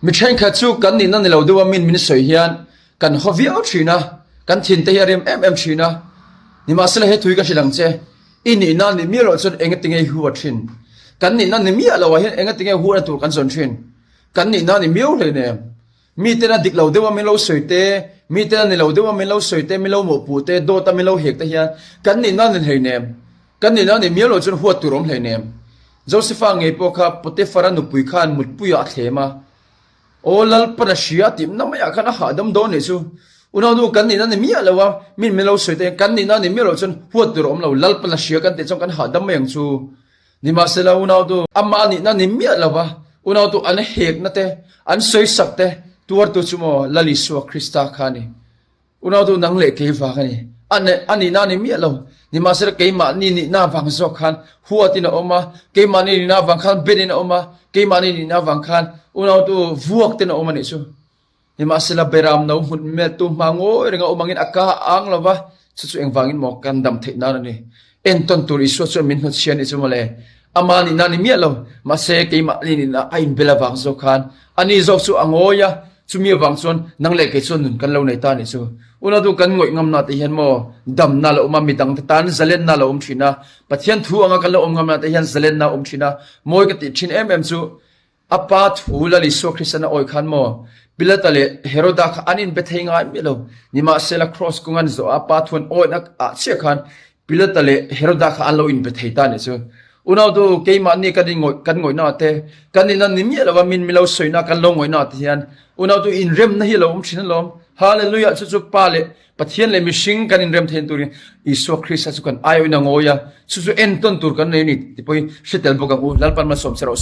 mi train kha chu kan ni na ni lo dewa min soi hian kan hovia thina kan thin te hiarim thina ni ma sela he thui ka silang che ini na ni mi lo chon engatinge huwa thin kan ni na ni mi ala wa hian engatinge huwa tur kan zon thin kan ni na ni miu le ne mi te na dik lo dewa min lo soi te mi te na ni lo dewa min lo soi te mi lo mo pu te do ta mi lo hek te hian kan ni na ni hei ne kan ni na ni mi lo chon huwa turom le ne Josepha ngai po kha Potiphara nu pui khan mut puya thema o lal pana shia tim na maya khana ha dam do ne chu unaw du kan ni na ni mi alawa min melo soite kan ni na ni mi lo chon huat tur om lo lal pana shia kan te chong kan ha dam mayang chu ni ma sela unaw du amma ni na ni mi alawa unaw du an hek na te an soi sak te tuar tu chumo lali su Krista khani unaw du nang le ke fa khani ani na ni mi alo ni ma sela ke ma ni na wang zo khan huatina oma ke ma ni na wang khan benin oma ke ma ni na wang khan unaw tu vuak te na oma ni chu ni ma sela beram no hun me tu mango renga omangin aka ang lawa chu chu engwangin mo kan dam the na ni en ton tur isu chu min hot sian isu mole amani na ni mi alo ma se ke ma ni na ain bela wang zo khan ani zo chu angoya chu mi wang chon nang le ke chon nun kan lo nei ta ni chu una du kan ngoi ngam na te hian mo dam na lo ma mi dang tan zalen na lo thina pathian thu anga kan lo ngam na te hian zalen na thina moi ka ti thin chu apa thula li so Krishna oi khan mo bilatale heroda kha anin bethenga milo nima sela cross kungan zo apa thun oi nak a che khan bilatale heroda kha alo in betheita ne chu unaw do keima ni kan ngoi na te kanina nimi lawa min milo soina kan long ngoi na te hian unaw do in rem na hi lo thina lom hallelujah chu chu pale pathian le mishing kan in rem then turi iso Krista chu kan ayo na ngoya chu chu en ton tur kan nei ni tipoi shetel boka u lalpan ma som sero